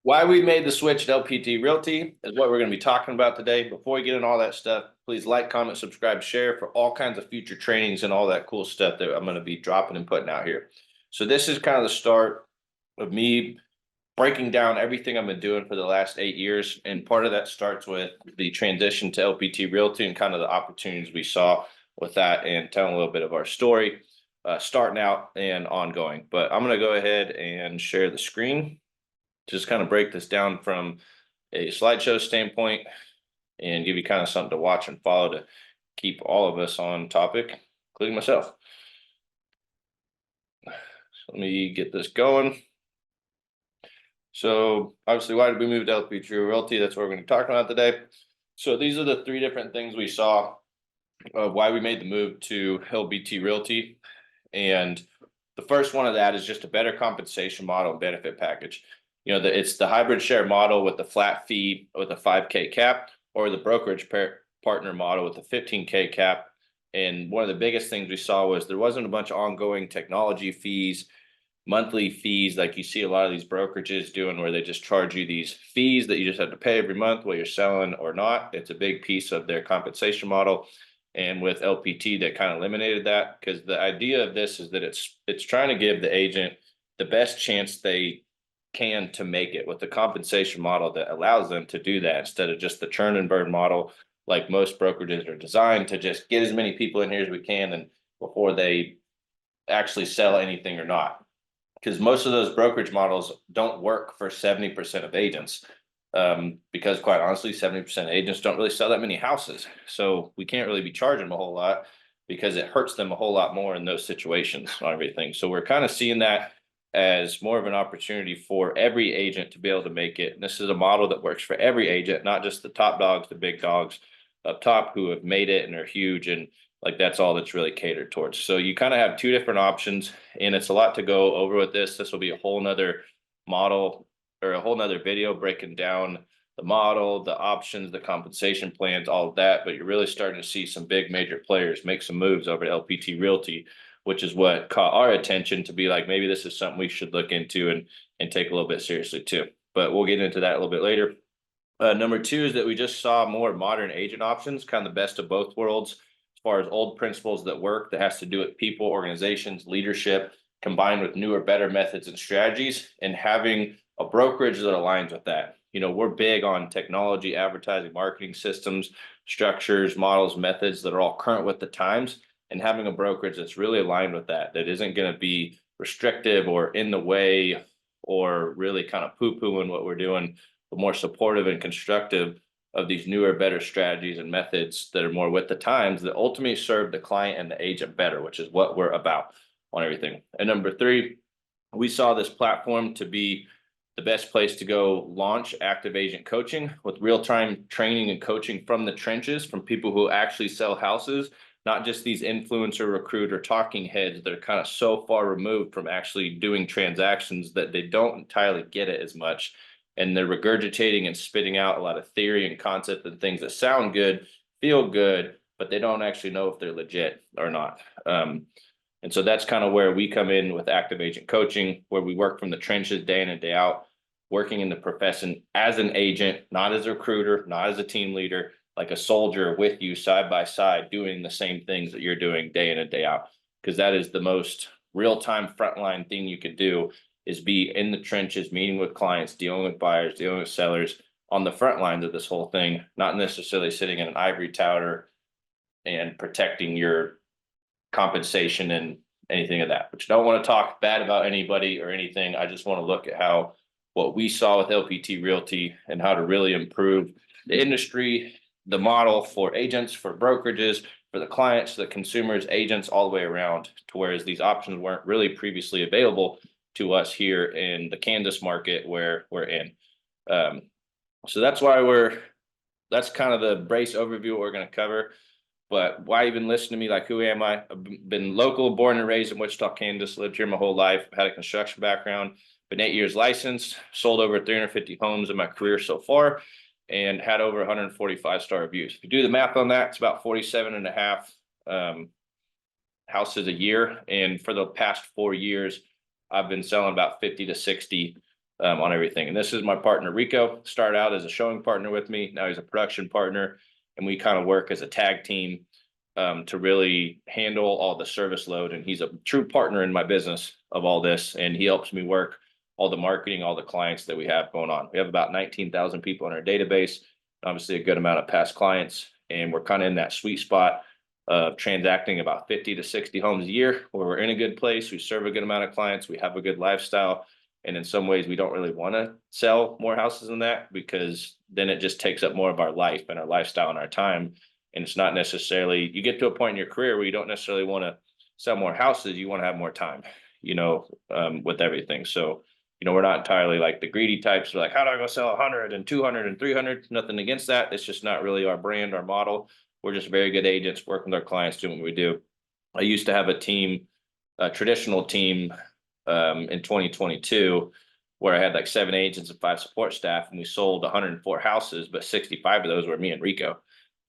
Why we made the switch to LPT Realty is what we're going to be talking about today. Before we get into all that stuff, please like, comment, subscribe, share for all kinds of future trainings and all that cool stuff that I'm going to be dropping and putting out here. So this is kind of the start of me breaking down everything I've been doing for the last 8 years. And part of that starts with the transition to LPT Realty and kind of the opportunities we saw with that and telling a little bit of our story, starting out and ongoing. But I'm going to go ahead and share the screen, just kind of break this down from a slideshow standpoint and give you kind of something to watch and follow to keep all of us on topic, including myself. So let me get this going. So obviously, why did we move to LPT Realty? That's what we're going to be talking about today. So these are the three different things we saw of why we made the move to LPT Realty. And the first one of that is just a better compensation model and benefit package. It's the hybrid share model with the flat fee with a 5K cap, or the brokerage partner model with a 15K cap. And one of the biggest things we saw was there wasn't a bunch of ongoing technology fees, monthly fees like you see a lot of these brokerages doing, where they just charge you these fees that you just have to pay every month whether you're selling or not. It's a big piece of their compensation model. And with LPT, that kind of eliminated that, because the idea of this is that it's trying to give the agent the best chance they can to make it with the compensation model that allows them to do that, instead of just the churn and burn model like most brokerages are designed to just get as many people in here as we can and before they actually sell anything or not. Because most of those brokerage models don't work for 70% of agents. Because quite honestly, 70% of agents don't really sell that many houses. So we can't really be charging them a whole lot because it hurts them a whole lot more in those situations on everything. So we're kind of seeing that as more of an opportunity for every agent to be able to make it. And this is a model that works for every agent, not just the top dogs, the big dogs up top who have made it and are huge, and like that's all that's really catered towards. So you kind of have two different options, and it's a lot to go over with this. This will be a whole nother model or a whole nother video breaking down the model, the options, the compensation plans, all of that. But you're really starting to see some big major players make some moves over to LPT Realty, which is what caught our attention to be like, maybe this is something we should look into and take a little bit seriously too. But we'll get into that a little bit later. Number two is that we just saw more modern agent options, kind of the best of both worlds, as far as old principles that work, that has to do with people, organizations, leadership, combined with newer, better methods and strategies, and having a brokerage that aligns with that. We're big on technology, advertising, marketing systems, structures, models, methods that are all current with the times, and having a brokerage that's really aligned with that, that isn't going to be restrictive or in the way or really kind of poo-pooing what we're doing, but more supportive and constructive of these newer, better strategies and methods that are more with the times, that ultimately serve the client and the agent better, which is what we're about on everything. And number three, we saw this platform to be the best place to go launch active agent coaching with real-time training and coaching from the trenches, from people who actually sell houses, not just these influencer, recruiter, talking heads that are kind of so far removed from actually doing transactions that they don't entirely get it as much. And they're regurgitating and spitting out a lot of theory and concept and things that sound good, feel good, but they don't actually know if they're legit or not. And so that's kind of where we come in with active agent coaching, where we work from the trenches day in and day out, working in the profession as an agent, not as a recruiter, not as a team leader, like a soldier with you side by side, doing the same things that you're doing day in and day out. Because that is the most real-time frontline thing you could do, is be in the trenches, meeting with clients, dealing with buyers, dealing with sellers on the front lines of this whole thing, not necessarily sitting in an ivory tower and protecting your compensation and anything of that. But you don't want to talk bad about anybody or anything. I just want to look at how what we saw with LPT Realty and how to really improve the industry, the model for agents, for brokerages, for the clients, the consumers, agents, all the way around, to whereas these options weren't really previously available to us here in the Kansas market where we're in. So that's that's kind of the brace overview what we're going to cover. But why even listen to me? Like, who am I? I've been local, born and raised in Wichita, Kansas, lived here my whole life, had a construction background, been 8 years licensed, sold over 350 homes in my career so far, and had over 145 star reviews. If you do the math on that, it's about 47 and a half houses a year. And for the past 4 years, I've been selling about 50 to 60 on everything. And this is my partner, Rico. Started out as a showing partner with me. Now he's a production partner, and we kind of work as a tag team to really handle all the service load. And he's a true partner in my business of all this. And he helps me work all the marketing, all the clients that we have going on. We have about 19,000 people in our database, obviously a good amount of past clients. And we're kind of in that sweet spot of transacting about 50 to 60 homes a year, where we're in a good place. We serve a good amount of clients. We have a good lifestyle. And in some ways, we don't really want to sell more houses than that, because then it just takes up more of our life and our lifestyle and our time. And it's not necessarily, you get to a point in your career where you don't necessarily want to sell more houses. You want to have more time, with everything. So, we're not entirely like the greedy types. We're like, how do I go sell 100 and 200 and 300? Nothing against that. It's just not really our brand, our model. We're just very good agents working with our clients, doing what we do. I used to have a team, a traditional team, in 2022, where I had like 7 agents and 5 support staff, and we sold 104 houses, but 65 of those were me and Rico.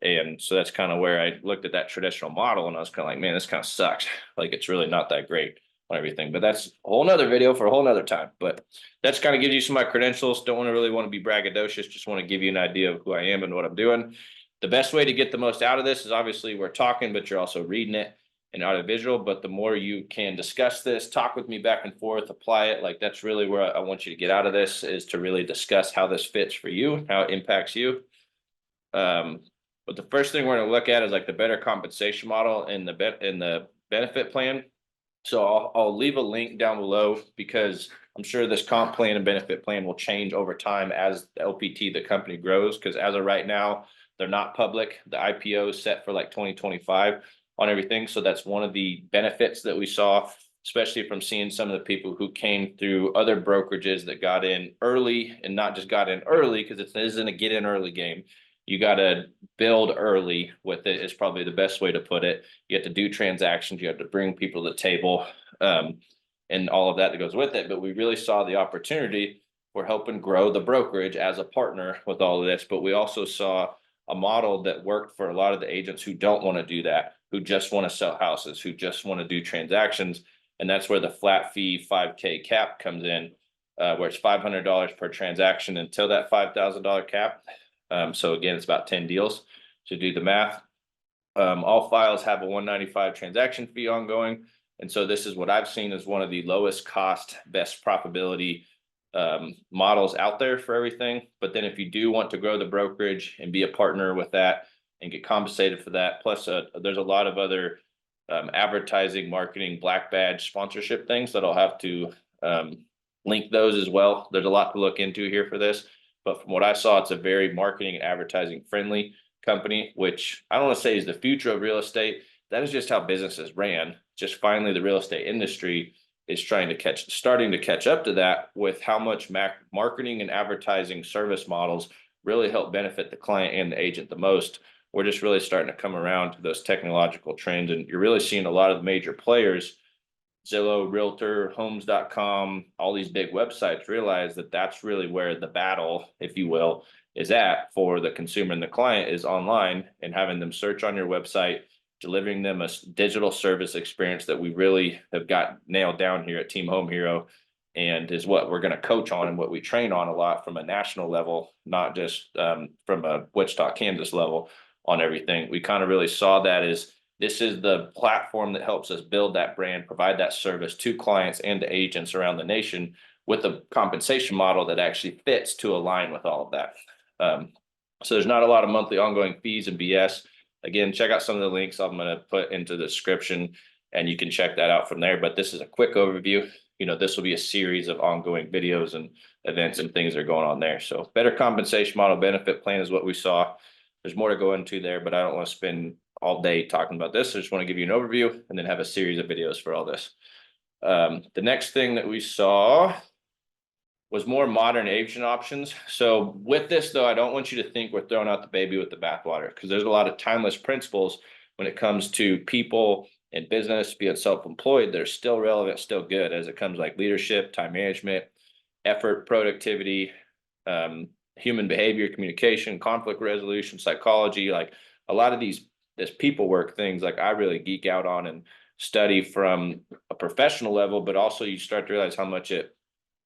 And so that's kind of where I looked at that traditional model, and I was kind of like, man, this kind of sucks. Like, it's really not that great on everything. But that's a whole nother video for a whole nother time. But that's kind of gives you some of my credentials. Don't really want to be braggadocious, just want to give you an idea of who I am and what I'm doing. The best way to get the most out of this is obviously we're talking, but you're also reading it and audiovisual. But the more you can discuss this, talk with me back and forth, apply it, like that's really where I want you to get out of this, is to really discuss how this fits for you, how it impacts you. But the first thing we're going to look at is like the better compensation model and the benefit plan. So I'll leave a link down below, because I'm sure this comp plan and benefit plan will change over time as the LPT, the company, grows. Because as of right now, they're not public. The IPO is set for like 2025 on everything. So that's one of the benefits that we saw, especially from seeing some of the people who came through other brokerages that got in early, and not just got in early, because it isn't a get in early game. You got to build early with it, is probably the best way to put it. You have to do transactions. You have to bring people to the table, and all of that goes with it. But we really saw the opportunity for helping grow the brokerage as a partner with all of this. But we also saw a model that worked for a lot of the agents who don't want to do that, who just want to sell houses, who just want to do transactions. And that's where the flat fee 5K cap comes in, where it's $500 per transaction until that $5,000 cap. So again, it's about 10 deals to do the math. All files have a 195 transaction fee ongoing. And so this is what I've seen as one of the lowest cost, best profitability models out there for everything. But then if you do want to grow the brokerage and be a partner with that and get compensated for that, plus there's a lot of other advertising, marketing, black badge, sponsorship things that I'll have to link those as well. There's a lot to look into here for this. But from what I saw, it's a very marketing and advertising friendly company, which I don't want to say is the future of real estate. That is just how businesses ran. Just finally, the real estate industry is starting to catch up to that, with how much marketing and advertising service models really help benefit the client and the agent the most. We're just really starting to come around to those technological trends, and you're really seeing a lot of the major players, Zillow, Realtor, Homes.com, all these big websites, realize that that's really where the battle, if you will, is at for the consumer and the client, is online, and having them search on your website, delivering them a digital service experience that we really have got nailed down here at Team Home Hero, and is what we're going to coach on and what we train on a lot from a national level, not just from a Wichita, Kansas level on everything. We kind of really saw that as this is the platform that helps us build that brand, provide that service to clients and to agents around the nation, with a compensation model that actually fits to align with all of that. So there's not a lot of monthly ongoing fees and BS. Again, check out some of the links I'm going to put into the description, and you can check that out from there. But this is a quick overview. This will be a series of ongoing videos and events and things that are going on there. So better compensation model, benefit plan is what we saw. There's more to go into there, but I don't want to spend all day talking about this. I just want to give you an overview and then have a series of videos for all this. The next thing that we saw was more modern agent options. So with this, though, I don't want you to think we're throwing out the baby with the bathwater, because there's a lot of timeless principles when it comes to people in business, being self-employed. They're still relevant, still good, as it comes like leadership, time management, effort, productivity, human behavior, communication, conflict resolution, psychology. Like a lot of this people work things, like I really geek out on and study from a professional level, but also you start to realize how much it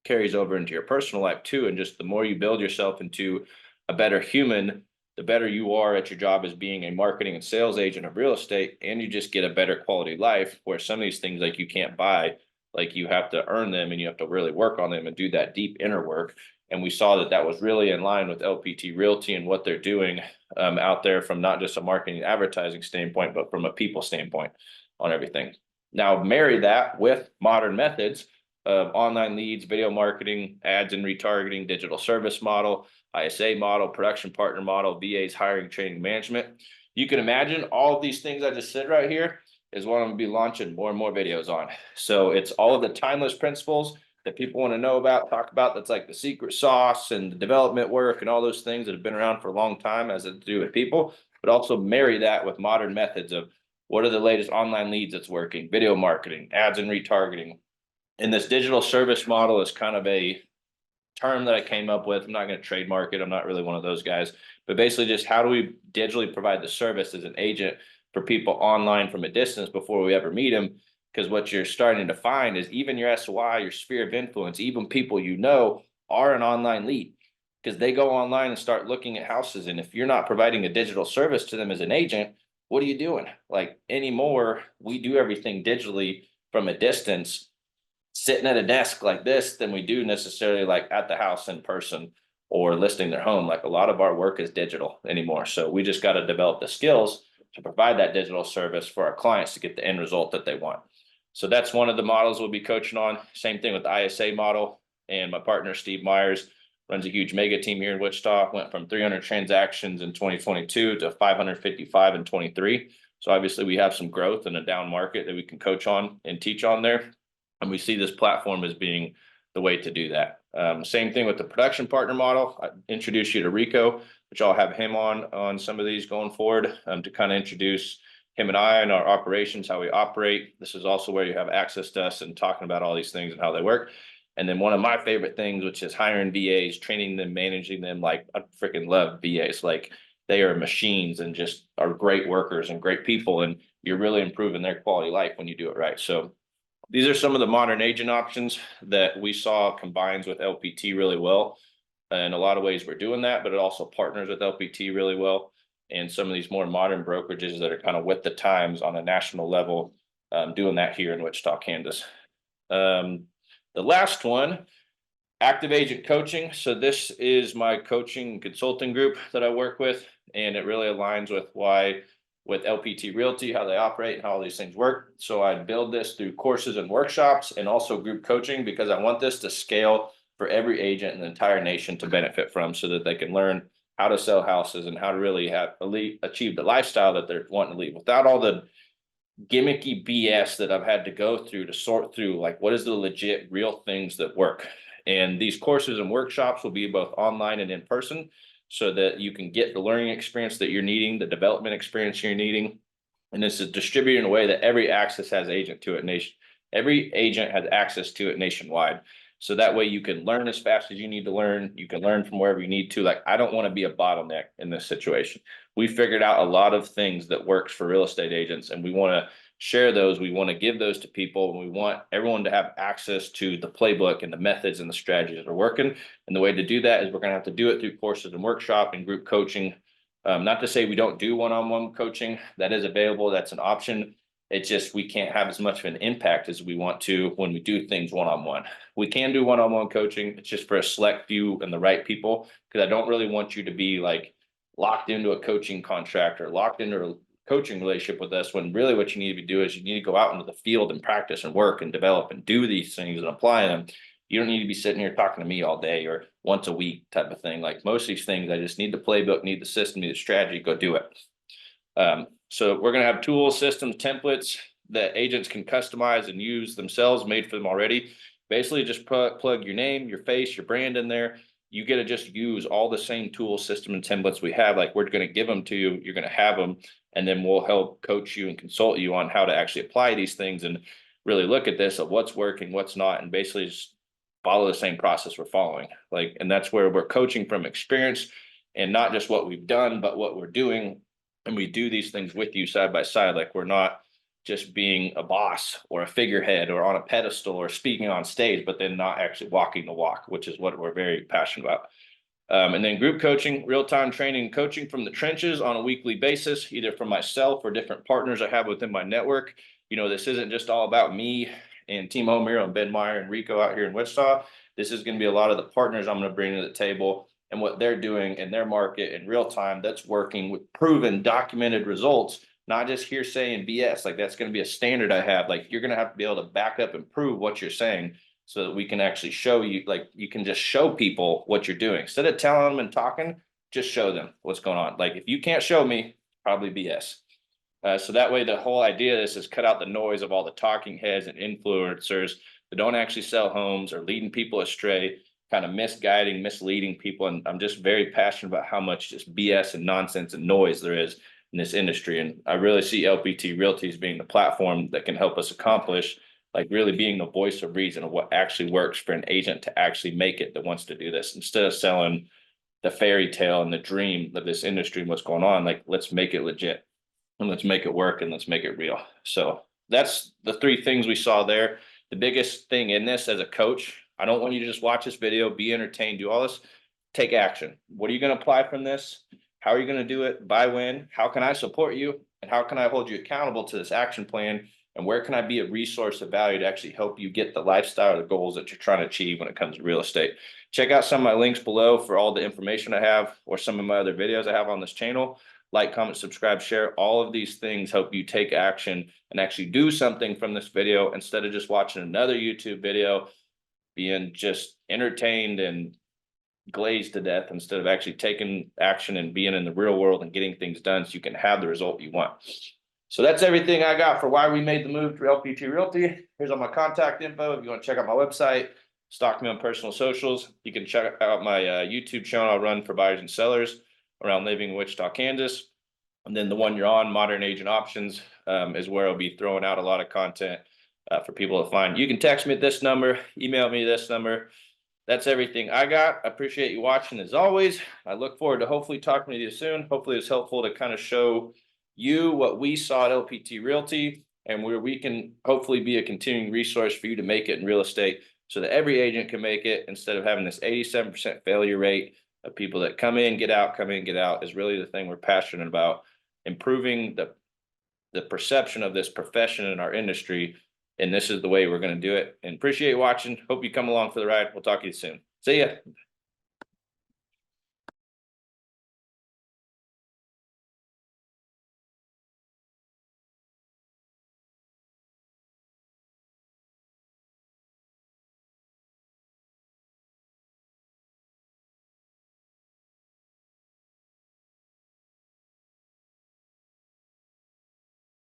carries over into your personal life too. And just the more you build yourself into a better human, the better you are at your job as being a marketing and sales agent of real estate, and you just get a better quality life, where some of these things like you can't buy, like you have to earn them and you have to really work on them and do that deep inner work. And we saw that that was really in line with LPT Realty and what they're doing out there, from not just a marketing and advertising standpoint, but from a people standpoint on everything. Now marry that with modern methods of online leads, video marketing, ads and retargeting, digital service model, ISA model, production partner model, VAs, hiring, training, management. You can imagine all of these things I just said right here is what I'm gonna be launching more and more videos on. So it's all of the timeless principles that people want to know about, talk about. That's like the secret sauce and the development work and all those things that have been around for a long time as it do with people, but also marry that with modern methods of what are the latest online leads that's working, video marketing, ads and retargeting. And this digital service model is kind of a term that I came up with. I'm not going to trademark it. I'm not really one of those guys, but basically just how do we digitally provide the service as an agent for people online from a distance before we ever meet them. Because what you're starting to find is even your SOI, your sphere of influence, even people you know are an online lead, because they go online and start looking at houses. And if you're not providing a digital service to them as an agent, what are you doing? Like anymore, we do everything digitally from a distance, sitting at a desk like this, than we do necessarily like at the house in person or listing their home. Like a lot of our work is digital anymore. So we just got to develop the skills to provide that digital service for our clients to get the end result that they want. So that's one of the models we'll be coaching on. Same thing with the ISA model. And my partner, Steve Myers, runs a huge mega team here in Wichita, went from 300 transactions in 2022 to 555 in 23. So obviously we have some growth in a down market that we can coach on and teach on there. And we see this platform as being the way to do that. Same thing with the production partner model. I introduced you to Rico, which I'll have him on some of these going forward to kind of introduce him and I and our operations, how we operate. This is also where you have access to us and talking about all these things and how they work. And then one of my favorite things, which is hiring VAs, training them, managing them. Like I freaking love VAs. Like they are machines and just are great workers and great people. And you're really improving their quality of life when you do it right. So these are some of the modern agent options that we saw combines with LPT really well. In a lot of ways we're doing that, but it also partners with LPT really well. And some of these more modern brokerages that are kind of with the times on a national level, doing that here in Wichita, Kansas. The last one, active agent coaching. So this is my coaching consulting group that I work with, and it really aligns with why with LPT Realty, how they operate and how all these things work. So I build this through courses and workshops and also group coaching, because I want this to scale for every agent in the entire nation to benefit from, so that they can learn how to sell houses and how to really have achieve the lifestyle that they're wanting to lead without all the gimmicky BS that I've had to go through to sort through, like what is the legit real things that work. And these courses and workshops will be both online and in person, so that you can get the learning experience that you're needing, the development experience you're needing. And this is distributed in a way that every access has agent to it every agent has access to it nationwide. So that way you can learn as fast as you need to learn. You can learn from wherever you need to. Like, I don't want to be a bottleneck in this situation. We figured out a lot of things that works for real estate agents, and we want to share those. We want to give those to people, and we want everyone to have access to the playbook and the methods and the strategies that are working. And the way to do that is we're going to have to do it through courses and workshop and group coaching. Not to say we don't do one-on-one coaching. That is available. That's an option. It's just we can't have as much of an impact as we want to when we do things one-on-one. We can do one-on-one coaching. It's just for a select few and the right people, because I don't really want you to be like locked into a coaching contract or locked into a coaching relationship with us, when really what you need to do is you need to go out into the field and practice and work and develop and do these things and apply them. You don't need to be sitting here talking to me all day or once a week type of thing. Like most of these things, I just need the playbook, need the system, need the strategy, go do it. So we're going to have tools, systems, templates that agents can customize and use themselves, made for them already. Basically just plug your name, your face, your brand in there. You get to just use all the same tool system and templates we have. Like we're going to give them to you. You're going to have them, and then we'll help coach you and consult you on how to actually apply these things and really look at this of what's working, what's not, and basically just follow the same process we're following. Like, and that's where we're coaching from experience and not just what we've done, but what we're doing. And we do these things with you side by side. Like we're not just being a boss or a figurehead or on a pedestal or speaking on stage, but then not actually walking the walk, which is what we're very passionate about. And then group coaching, real-time training and coaching from the trenches on a weekly basis, either from myself or different partners I have within my network. You know, this isn't just all about me and Team O'Meara and Ben Meyer and Rico out here in Wichita. This is going to be a lot of the partners I'm going to bring to the table and what they're doing in their market in real time that's working with proven documented results, not just hearsay and BS. Like that's going to be a standard I have. Like you're going to have to be able to back up and prove what you're saying so that we can actually show you, like you can just show people what you're doing. Instead of telling them and talking, just show them what's going on. Like if you can't show me, probably BS. So that way the whole idea of this is cut out the noise of all the talking heads and influencers that don't actually sell homes or leading people astray, kind of misguiding, misleading people. And I'm just very passionate about how much just BS and nonsense and noise there is in this industry. And I really see LPT Realty as being the platform that can help us accomplish, like really being the voice of reason of what actually works for an agent to actually make it that wants to do this, instead of selling the fairy tale and the dream of this industry and what's going on. Like let's make it legit and let's make it work and let's make it real. So that's the three things we saw there. The biggest thing in this as a coach, I don't want you to just watch this video, be entertained, do all this. Take action. What are you going to apply from this? How are you going to do it? By when? How can I support you? And how can I hold you accountable to this action plan? And where can I be a resource of value to actually help you get the lifestyle or the goals that you're trying to achieve when it comes to real estate? Check out some of my links below for all the information I have, or some of my other videos I have on this channel. Like, comment, subscribe, share. All of these things help you take action and actually do something from this video instead of just watching another YouTube video, being just entertained and glazed to death, instead of actually taking action and being in the real world and getting things done so you can have the result you want. So that's everything I got for why we made the move to LPT Realty. Here's all my contact info. If you want to check out my website, stalk me on personal socials. You can check out my YouTube channel I run for buyers and sellers around living in Wichita, Kansas. And then the one you're on, Modern Agent Options, is where I'll be throwing out a lot of content for people to find. You can text me at this number, email me this number. That's everything I got. I appreciate you watching as always. I look forward to hopefully talking to you soon. Hopefully it's helpful to kind of show you what we saw at LPT Realty and where we can hopefully be a continuing resource for you to make it in real estate so that every agent can make it, instead of having this 87% failure rate of people that come in, get out, come in, get out, is really the thing we're passionate about. Improving the perception of this profession in our industry. And this is the way we're going to do it. And appreciate you watching. Hope you come along for the ride. We'll talk to you soon. See ya.